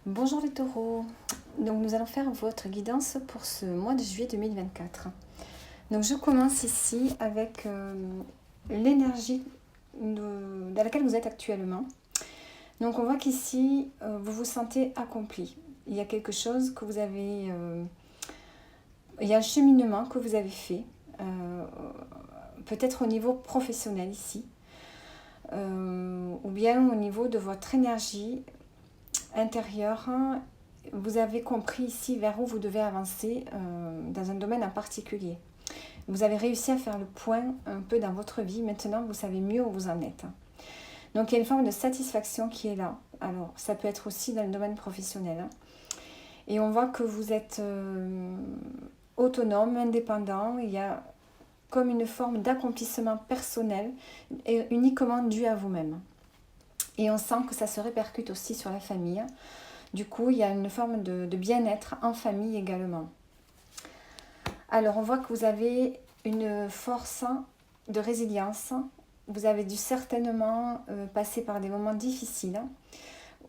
Bonjour les taureaux, donc nous allons faire votre guidance pour ce mois de juillet 2024. Donc je commence ici avec l'énergie dans laquelle vous êtes actuellement. Donc on voit qu'ici vous vous sentez accompli. Il y a quelque chose que vous avez... il y a un cheminement que vous avez fait, peut-être au niveau professionnel ici, ou bien au niveau de votre énergie intérieure. Vous avez compris ici vers où vous devez avancer dans un domaine en particulier. Vous avez réussi à faire le point un peu dans votre vie. Maintenant, vous savez mieux où vous en êtes. Donc, il y a une forme de satisfaction qui est là. Alors, ça peut être aussi dans le domaine professionnel. Et on voit que vous êtes autonome, indépendant. Il y a comme une forme d'accomplissement personnel et uniquement dû à vous-même. Et on sent que ça se répercute aussi sur la famille. Du coup, il y a une forme de bien-être en famille également. Alors, on voit que vous avez une force de résilience. Vous avez dû certainement passer par des moments difficiles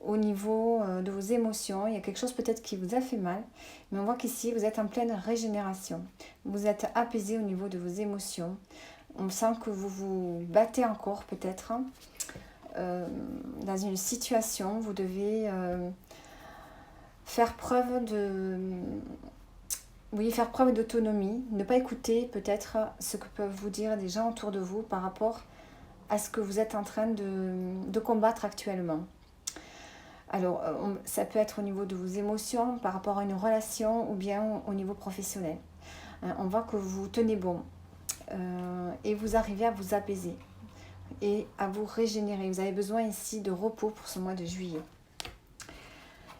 au niveau de vos émotions. Il y a quelque chose peut-être qui vous a fait mal, mais on voit qu'ici, vous êtes en pleine régénération. Vous êtes apaisé au niveau de vos émotions. On sent que vous vous battez encore peut-être dans une situation. Vous devez... faire preuve d'autonomie, ne pas écouter peut-être ce que peuvent vous dire des gens autour de vous par rapport à ce que vous êtes en train de combattre actuellement. Alors, ça peut être au niveau de vos émotions, par rapport à une relation ou bien au niveau professionnel. On voit que vous tenez bon et vous arrivez à vous apaiser et à vous régénérer. Vous avez besoin ici de repos pour ce mois de juillet.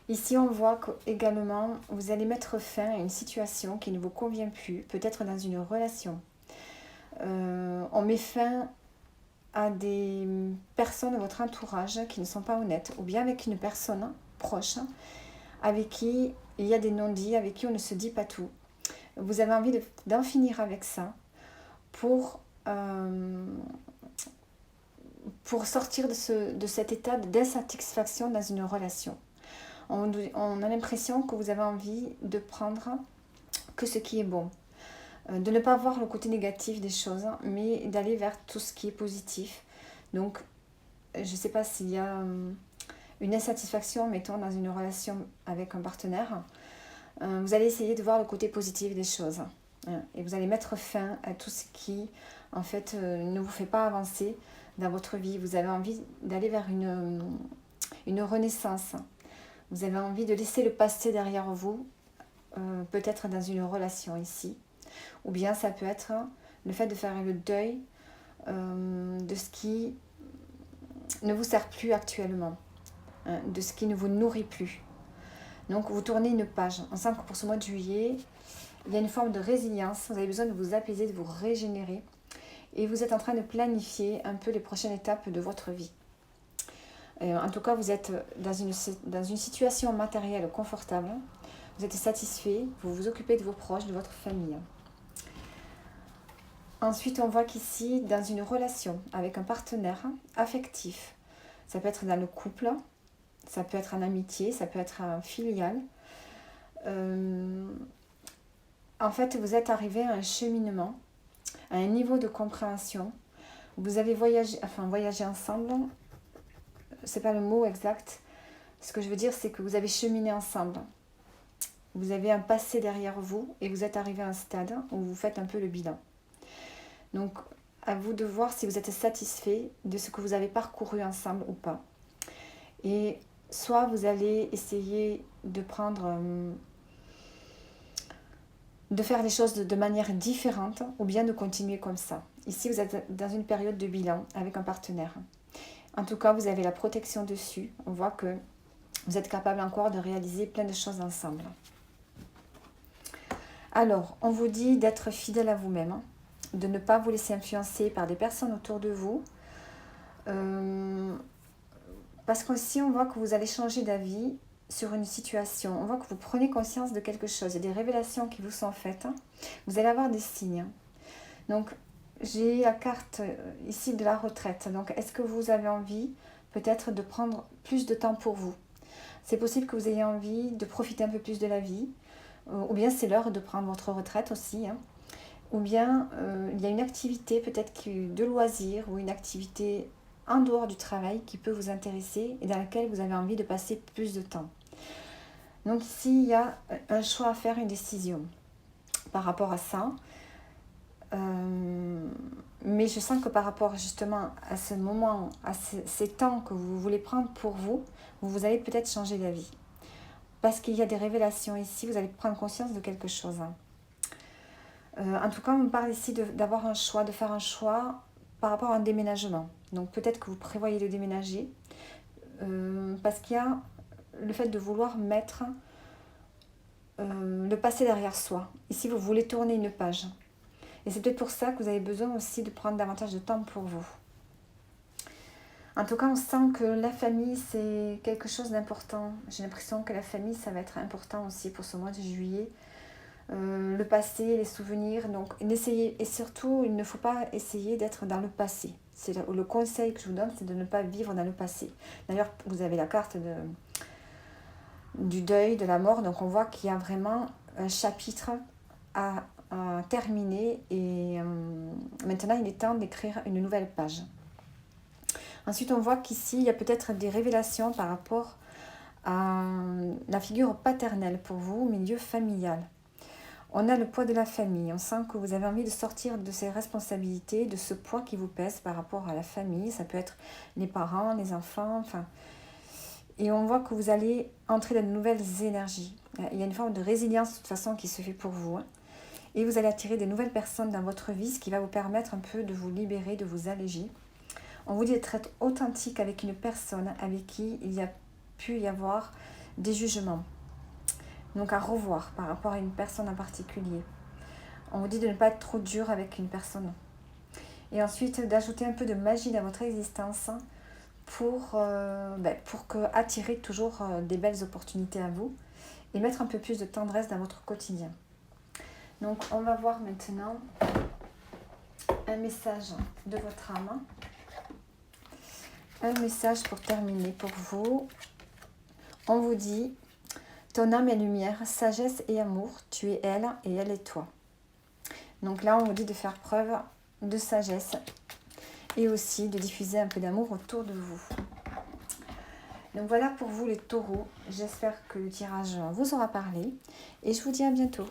Ici, on voit qu'également, vous allez mettre fin à une situation qui ne vous convient plus, peut-être dans une relation. On met fin à des personnes de votre entourage qui ne sont pas honnêtes, ou bien avec une personne proche, avec qui il y a des non-dits, avec qui on ne se dit pas tout. Vous avez envie d'en finir avec ça pour sortir de cet état d'insatisfaction dans une relation. On a l'impression que vous avez envie de prendre que ce qui est bon, de ne pas voir le côté négatif des choses, mais d'aller vers tout ce qui est positif. Donc, je ne sais pas s'il y a une insatisfaction, mettons, dans une relation avec un partenaire. Vous allez essayer de voir le côté positif des choses. Et vous allez mettre fin à tout ce qui, en fait, ne vous fait pas avancer dans votre vie. Vous avez envie d'aller vers une renaissance. Vous avez envie de laisser le passé derrière vous, peut-être dans une relation ici. Ou bien ça peut être le fait de faire le deuil de ce qui ne vous sert plus actuellement, de ce qui ne vous nourrit plus. Donc vous tournez une page. On sent que pour ce mois de juillet, il y a une forme de résilience. Vous avez besoin de vous apaiser, de vous régénérer. Et vous êtes en train de planifier un peu les prochaines étapes de votre vie. En tout cas, vous êtes dans une situation matérielle confortable. Vous êtes satisfait, vous vous occupez de vos proches, de votre famille. Ensuite, on voit qu'ici, dans une relation avec un partenaire affectif, ça peut être dans le couple, ça peut être en amitié, ça peut être en filial. En fait, vous êtes arrivé à un cheminement, à un niveau de compréhension. Vous avez voyagé ensemble. C'est pas le mot exact. Ce que je veux dire, c'est que vous avez cheminé ensemble. Vous avez un passé derrière vous et vous êtes arrivé à un stade où vous faites un peu le bilan. Donc, à vous de voir si vous êtes satisfait de ce que vous avez parcouru ensemble ou pas. Et soit vous allez essayer de faire les choses de manière différente ou bien de continuer comme ça. Ici, vous êtes dans une période de bilan avec un partenaire. En tout cas, vous avez la protection dessus. On voit que vous êtes capable encore de réaliser plein de choses ensemble. Alors, on vous dit d'être fidèle à vous-même, de ne pas vous laisser influencer par des personnes autour de vous. Parce qu'ici, on voit que vous allez changer d'avis sur une situation. On voit que vous prenez conscience de quelque chose. Il y a des révélations qui vous sont faites. Vous allez avoir des signes. Donc, j'ai la carte ici de la retraite. Donc, est-ce que vous avez envie peut-être de prendre plus de temps pour vous, C'est possible que vous ayez envie de profiter un peu plus de la vie, ou bien c'est l'heure de prendre votre retraite aussi, hein. Ou bien il y a une activité peut-être de loisir ou une activité en dehors du travail qui peut vous intéresser et dans laquelle vous avez envie de passer plus de temps. Donc ici, il y a un choix à faire, une décision par rapport à ça. Mais je sens que par rapport justement à ce moment, à ces temps que vous voulez prendre pour vous, vous allez peut-être changer d'avis. Parce qu'il y a des révélations ici, vous allez prendre conscience de quelque chose. En tout cas, on me parle ici d'avoir un choix, de faire un choix par rapport à un déménagement. Donc peut-être que vous prévoyez de déménager, parce qu'il y a le fait de vouloir mettre le passé derrière soi. Ici, vous voulez tourner une page. Et c'est peut-être pour ça que vous avez besoin aussi de prendre davantage de temps pour vous. En tout cas, on sent que la famille, c'est quelque chose d'important. J'ai l'impression que la famille, ça va être important aussi pour ce mois de juillet. Le passé, les souvenirs. Donc, et surtout, il ne faut pas essayer d'être dans le passé. C'est le conseil que je vous donne, c'est de ne pas vivre dans le passé. D'ailleurs, vous avez la carte du deuil, de la mort. Donc, on voit qu'il y a vraiment un chapitre à terminer. Et maintenant, il est temps d'écrire une nouvelle page. Ensuite, on voit qu'ici, il y a peut-être des révélations par rapport à la figure paternelle pour vous, au milieu familial. On a le poids de la famille. On sent que vous avez envie de sortir de ces responsabilités, de ce poids qui vous pèse par rapport à la famille. Ça peut être les parents, les enfants, enfin. Et on voit que vous allez entrer dans de nouvelles énergies. Il y a une forme de résilience de toute façon qui se fait pour vous. Et vous allez attirer des nouvelles personnes dans votre vie, ce qui va vous permettre un peu de vous libérer, de vous alléger. On vous dit d'être authentique avec une personne avec qui il y a pu y avoir des jugements. Donc à revoir par rapport à une personne en particulier. On vous dit de ne pas être trop dur avec une personne. Et ensuite d'ajouter un peu de magie dans votre existence pour attirer toujours des belles opportunités à vous et mettre un peu plus de tendresse dans votre quotidien. Donc on va voir maintenant un message de votre âme. Un message pour terminer pour vous. On vous dit, ton âme est lumière, sagesse et amour, tu es elle et elle est toi. Donc là, on vous dit de faire preuve de sagesse et aussi de diffuser un peu d'amour autour de vous. Donc voilà pour vous les taureaux. J'espère que le tirage vous aura parlé et je vous dis à bientôt.